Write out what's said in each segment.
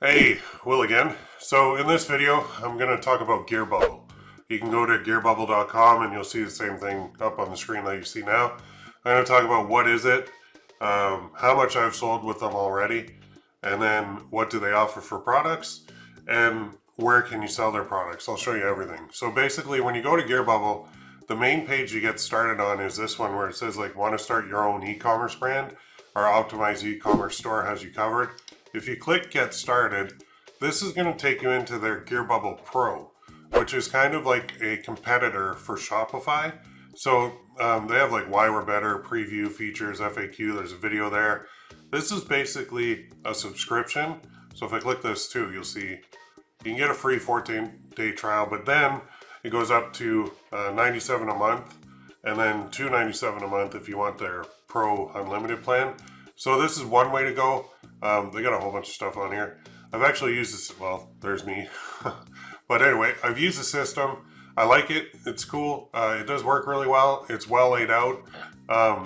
Hey, Will again. So in this video, I'm going to talk about Gearbubble. You can go to gearbubble.com and you'll see the same thing up on the screen that you see now. I'm going to talk about what is it, how much I've sold with them already, and then what do they offer for products, and where can you sell their products. I'll show you everything. So basically, when you go to Gearbubble, the main page you get started on is this one where it says like want to start your own e-commerce brand. Our optimized e-commerce store has you covered. If you click get started, this is going to take you into their Gearbubble Pro, which is kind of like a competitor for Shopify. So they have like why we're better, preview, features, FAQ, there's a video there. This is basically a subscription. So if I click this too, you'll see you can get a free 14-day trial, but then it goes up to $97 a month and then $297 a month if you want their Pro Unlimited plan. So this is one way to go. They got a whole bunch of stuff on here. I've actually used this, well, there's me. But anyway, I've used the system. I like it. It's cool. It does work really well. It's well laid out.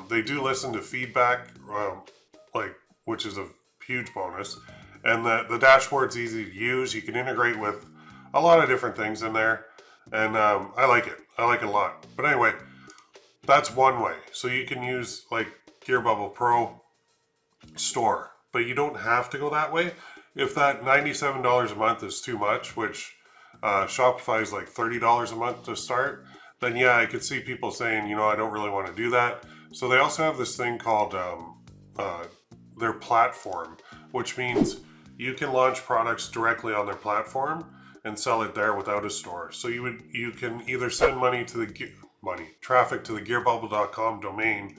They do listen to feedback, which is a huge bonus. And the dashboard's easy to use. You can integrate with a lot of different things in there. And I like it. I like it a lot. But anyway, that's one way. So you can use like Gearbubble Pro store, but you don't have to go that way. If that $97 a month is too much, which Shopify is like $30 a month to start, then yeah, I could see people saying, you know, I don't really want to do that. So they also have this thing called their platform, which means you can launch products directly on their platform and sell it there without a store. So you can either send traffic to the gearbubble.com domain,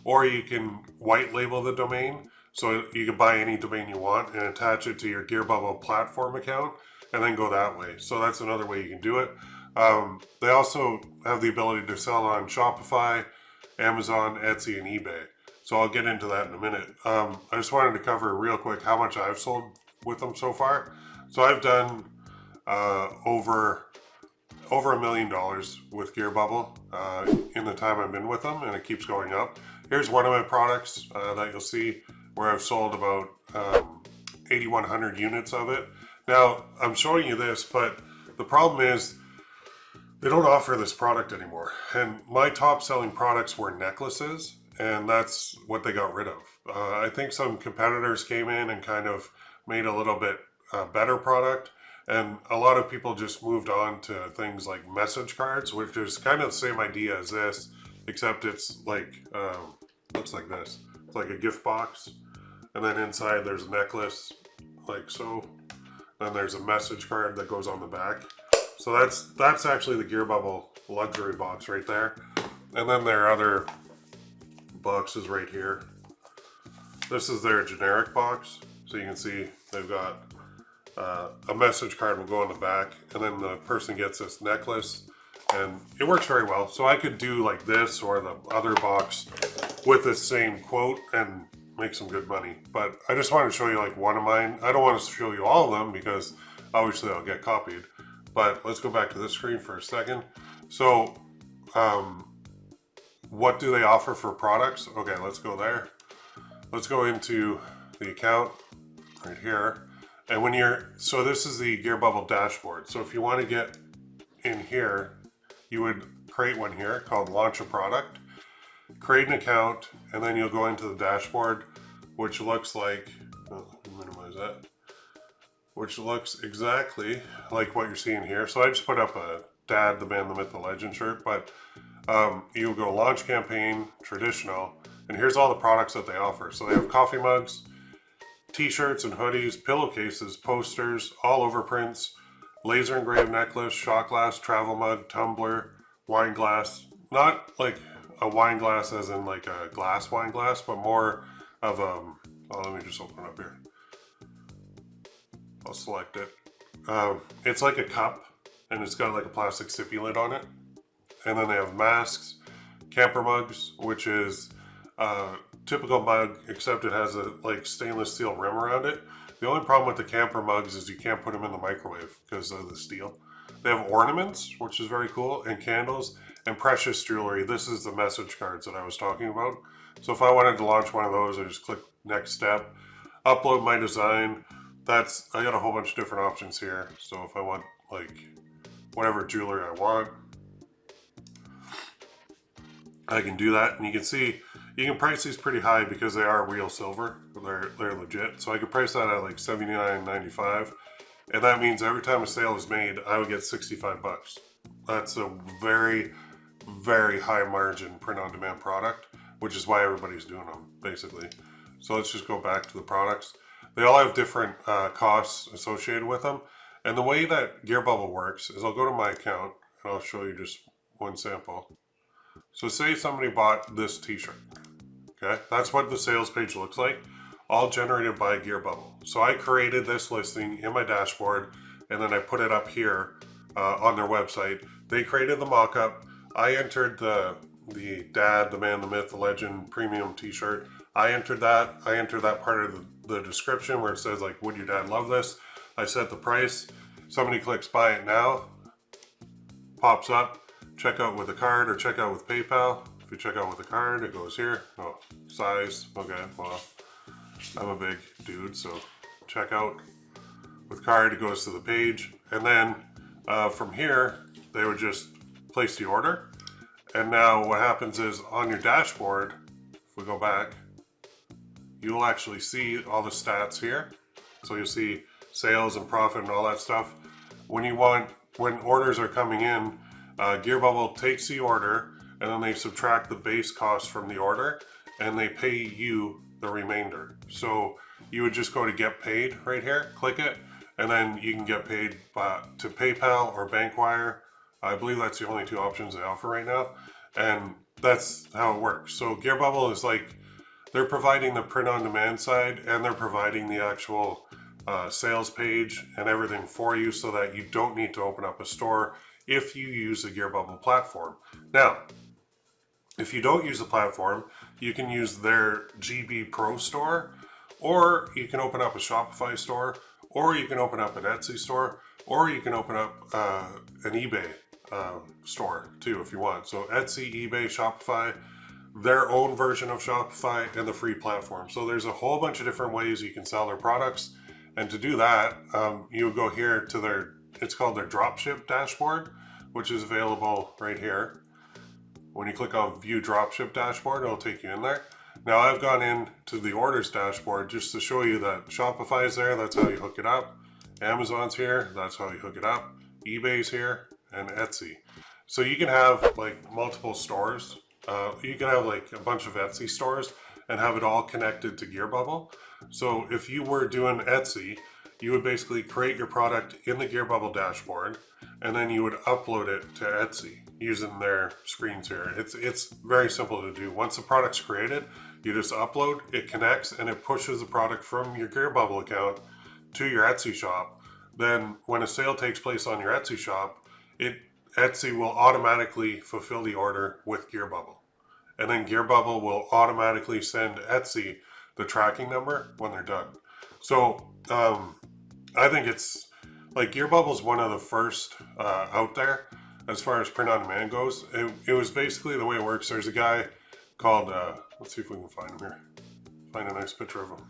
or you can white label the domain. So you can buy any domain you want and attach it to your Gearbubble platform account and then go that way. So that's another way you can do it. They also have the ability to sell on Shopify, Amazon, Etsy, and eBay. So I'll get into that in a minute. I just wanted to cover real quick how much I've sold with them so far. So I've done over $1 million with Gearbubble in the time I've been with them, and it keeps going up. Here's one of my products that you'll see where I've sold about 8,100 units of it. Now, I'm showing you this, but the problem is they don't offer this product anymore. And my top selling products were necklaces, and that's what they got rid of. I think some competitors came in and kind of made a little bit better product, and a lot of people just moved on to things like message cards, which is kind of the same idea as this, except it's like, looks like this. It's like a gift box, and then inside there's a necklace, like so. Then there's a message card that goes on the back. So that's actually the Gearbubble luxury box right there. And then their other boxes right here. This is their generic box. So you can see they've got a message card will go on the back, and then the person gets this necklace, and it works very well. So I could do like this or the other box with the same quote and make some good money. But I just wanted to show you like one of mine. I don't want to show you all of them because obviously I'll get copied. But let's go back to this screen for a second. So what do they offer for products? Okay, let's go there. Let's go into the account right here. And so this is the Gearbubble dashboard. So if you want to get in here, you would create one here called Launch a Product, create an account, and then you'll go into the dashboard, which looks like, minimize that, which looks exactly like what you're seeing here. So I just put up a Dad, the Man, the Myth, the Legend shirt, but you'll go launch campaign, traditional, and here's all the products that they offer. So they have coffee mugs, t-shirts and hoodies, pillowcases, posters, all over prints, laser engraved necklace, shot glass, travel mug, tumbler, wine glass. Not like a wine glass as in like a glass wine glass, but more of oh, let me just open it up here. I'll select it. It's like a cup, and it's got like a plastic sippy lid on it. And then they have masks, camper mugs, which is typical mug, except it has a like stainless steel rim around it. The only problem with the camper mugs is you can't put them in the microwave because of the steel. They have ornaments, which is very cool, and candles, and precious jewelry. This is the message cards that I was talking about. So if I wanted to launch one of those, I just click next step, upload my design, I got a whole bunch of different options here. So if I want like whatever jewelry I want, I can do that. And you can see, you can price these pretty high because they are real silver. They're legit. So I could price that at like $79.95. And that means every time a sale is made, I would get 65 bucks. That's a very, very high margin print-on-demand product, which is why everybody's doing them, basically. So let's just go back to the products. They all have different costs associated with them. And the way that Gearbubble works is I'll go to my account and I'll show you just one sample. So say somebody bought this t-shirt, okay? That's what the sales page looks like, all generated by Gearbubble. So I created this listing in my dashboard and then I put it up here on their website. They created the mock-up. I entered the dad, the man, the myth, the legend premium t-shirt. I entered that part of the description where it says like, would your dad love this? I set the price. Somebody clicks buy it now, pops up, check out with a card or check out with PayPal. If you check out with a card, it goes here. Oh, size, okay, well, I'm a big dude, so check out with card, it goes to the page. And then from here, they would just place the order. And now what happens is on your dashboard, if we go back, you will actually see all the stats here. So you'll see sales and profit and all that stuff. When orders are coming in, Gearbubble takes the order and then they subtract the base cost from the order and they pay you the remainder. So you would just go to get paid right here, click it, and then you can get paid to PayPal or Bankwire. I believe that's the only two options they offer right now. And that's how it works. So Gearbubble is like, they're providing the print on demand side and they're providing the actual sales page and everything for you so that you don't need to open up a store if you use the Gearbubble platform. Now, if you don't use the platform, you can use their GB Pro store, or you can open up a Shopify store, or you can open up an Etsy store, or you can open up an eBay store too if you want. So Etsy, eBay, Shopify, their own version of Shopify, and the free platform. So there's a whole bunch of different ways you can sell their products. And to do that, you would go here to it's called their dropship dashboard, which is available right here. When you click on view dropship dashboard, it'll take you in there. Now I've gone into the orders dashboard just to show you that Shopify is there, that's how you hook it up. Amazon's here, that's how you hook it up. eBay's here, and Etsy. So you can have like multiple stores. You can have like a bunch of Etsy stores and have it all connected to Gearbubble. So if you were doing Etsy, you would basically create your product in the Gearbubble dashboard and then you would upload it to Etsy using their screens here. It's very simple to do. Once the product's created, you just upload, it connects, and it pushes the product from your Gearbubble account to your Etsy shop. Then when a sale takes place on your Etsy shop, Etsy will automatically fulfill the order with Gearbubble. And then Gearbubble will automatically send Etsy the tracking number when they're done. So I think it's like Gearbubble is one of the first out there as far as print on demand goes. It was basically the way it works. There's a guy called, let's see if we can find him here. Find a nice picture of him.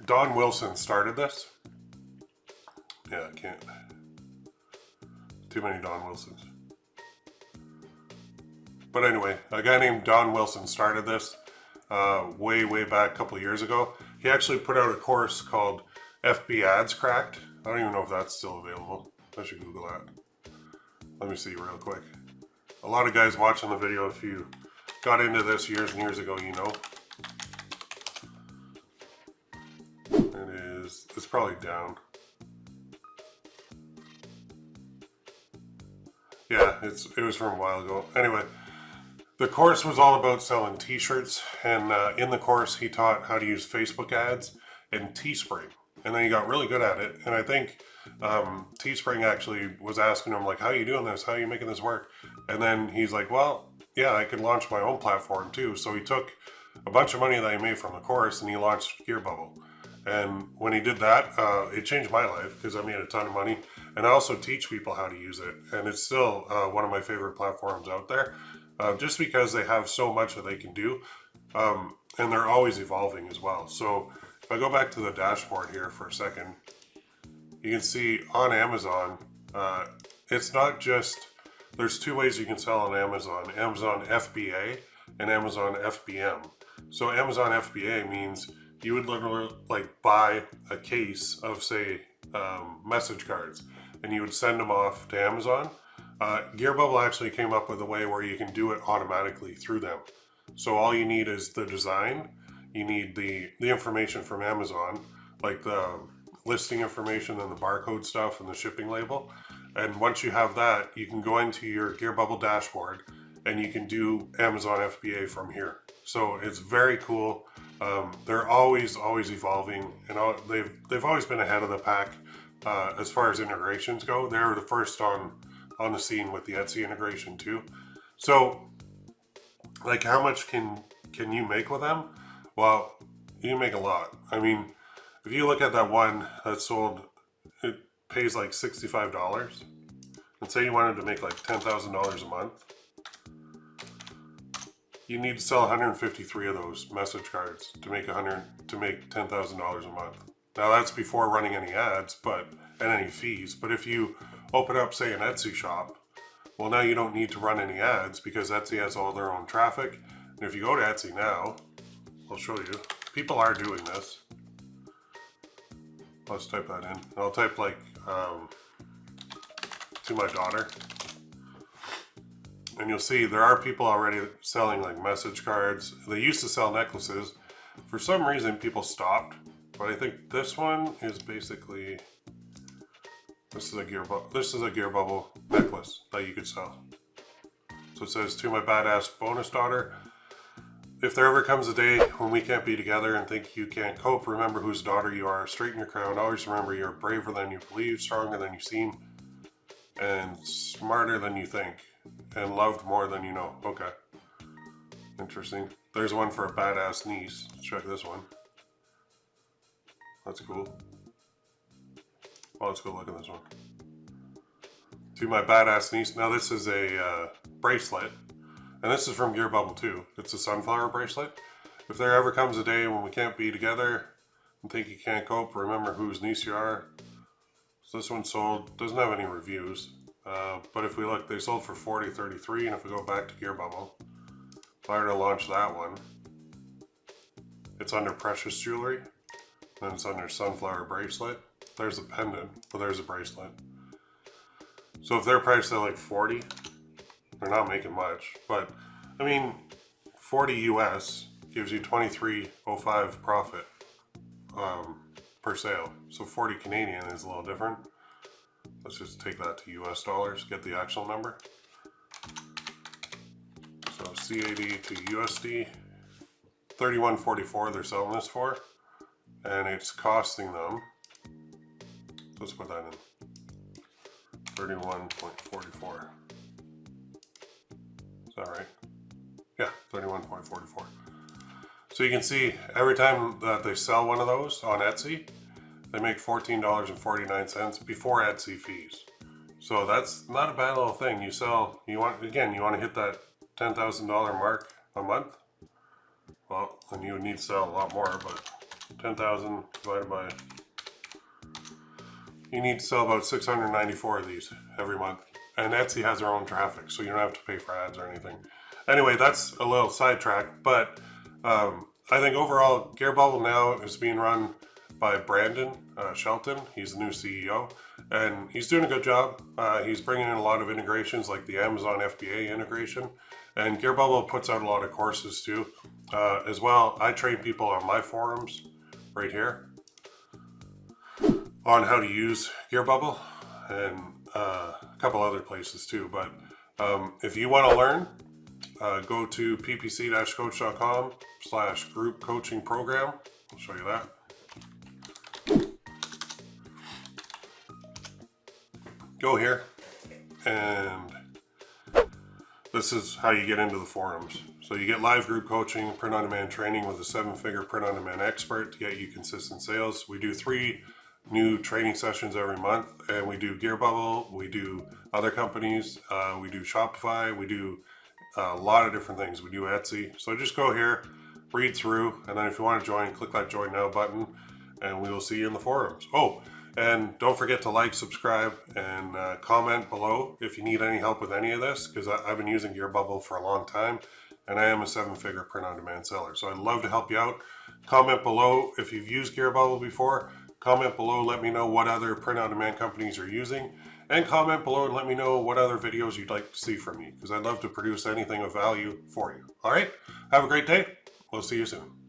Don Wilson started this. Yeah, I can't. Too many Don Wilsons. But anyway, a guy named Don Wilson started this way back a couple of years ago. He actually put out a course called FB Ads Cracked. I don't even know if that's still available. I should Google that. Let me see real quick. A lot of guys watching the video, if you got into this years and years ago, you know. It's probably down. Yeah, it was from a while ago. Anyway, the course was all about selling t-shirts, and in the course he taught how to use Facebook ads and Teespring, and then he got really good at it. And I think Teespring actually was asking him like, how are you doing this? How are you making this work? And then he's like, well, yeah, I could launch my own platform too. So he took a bunch of money that he made from the course and he launched Gearbubble. And when he did that, it changed my life because I made a ton of money. And I also teach people how to use it. And it's still one of my favorite platforms out there, just because they have so much that they can do. and they're always evolving as well. So if I go back to the dashboard here for a second, you can see on Amazon, it's not just, there's two ways you can sell on Amazon: Amazon FBA and Amazon FBM. So Amazon FBA means you would literally like buy a case of, say, message cards, and you would send them off to Amazon. Gearbubble actually came up with a way where you can do it automatically through them. So all you need is the design, you need the information from Amazon, like the listing information and the barcode stuff and the shipping label. And once you have that, you can go into your Gearbubble dashboard and you can do Amazon FBA from here. So it's very cool. They're always evolving, and they've always been ahead of the pack as far as integrations go. They were the first on the scene with the Etsy integration too. So like, how much can you make with them? Well, you make a lot. I mean, if you look at that one that sold, it pays like $65, and say you wanted to make like $10,000 a month, you need to sell 153 of those message cards to make $10,000 a month. Now that's before running any ads, and any fees. But if you open up, say, an Etsy shop, well, now you don't need to run any ads because Etsy has all their own traffic. And if you go to Etsy now, I'll show you. People are doing this. Let's type that in. I'll type like to my daughter. And you'll see there are people already selling like message cards. They used to sell necklaces. For some reason, people stopped. But I think this one is basically, this is a Gearbubble necklace that you could sell. So it says, "To my badass bonus daughter, if there ever comes a day when we can't be together and think you can't cope, remember whose daughter you are. Straighten your crown. Always remember you're braver than you believe, stronger than you seem, and smarter than you think, and loved more than you know." Okay. Interesting. There's one for a badass niece. Let's check this one. That's cool. Well, let's go look at this one. "To my badass niece." Now this is a bracelet. And this is from Gearbubble too. It's a sunflower bracelet. "If there ever comes a day when we can't be together and think you can't cope, remember whose niece you are." So this one sold, doesn't have any reviews. But if we look, they sold for $40.33, and if we go back to Gearbubble, if I were to launch that one, it's under precious jewelry, then it's under sunflower bracelet. There's a pendant, but there's a bracelet. So if they're priced at like 40, they're not making much. But I mean, 40 US gives you 23.05 profit per sale. So 40 Canadian is a little different. Let's just take that to US dollars, get the actual number. So CAD to USD, 31.44 they're selling this for, and it's costing them, let's put that in, 31.44. Is that right? Yeah, 31.44. So you can see every time that they sell one of those on Etsy, they make $14.49 before Etsy fees. So that's not a bad little thing. You want to hit that $10,000 mark a month. Well, then you would need to sell a lot more, but 10,000 divided by, you need to sell about 694 of these every month. And Etsy has their own traffic, so you don't have to pay for ads or anything. Anyway, that's a little sidetrack, but I think overall, Gearbubble now is being run by Brandon Shelton. He's the new CEO, and he's doing a good job. He's bringing in a lot of integrations, like the Amazon FBA integration, and Gearbubble puts out a lot of courses too. As well, I train people on my forums right here on how to use Gearbubble, and a couple other places too. But if you want to learn, go to ppc-coach.com/group coaching program. I'll show you that. Go here, and this is how you get into the forums. So you get live group coaching, print-on-demand training with a 7-figure print-on-demand expert to get you consistent sales. We do 3 new training sessions every month, and we do Gearbubble, we do other companies, we do Shopify, we do a lot of different things. We do Etsy. So just go here, read through, and then if you want to join, click that join now button, and we will see you in the forums. Oh, and don't forget to like, subscribe, and comment below if you need any help with any of this, because I've been using Gearbubble for a long time, and I am a 7-figure print-on-demand seller. So I'd love to help you out. Comment below if you've used Gearbubble before. Comment below, let me know what other print-on-demand companies are using. And comment below and let me know what other videos you'd like to see from me, because I'd love to produce anything of value for you. All right, have a great day. We'll see you soon.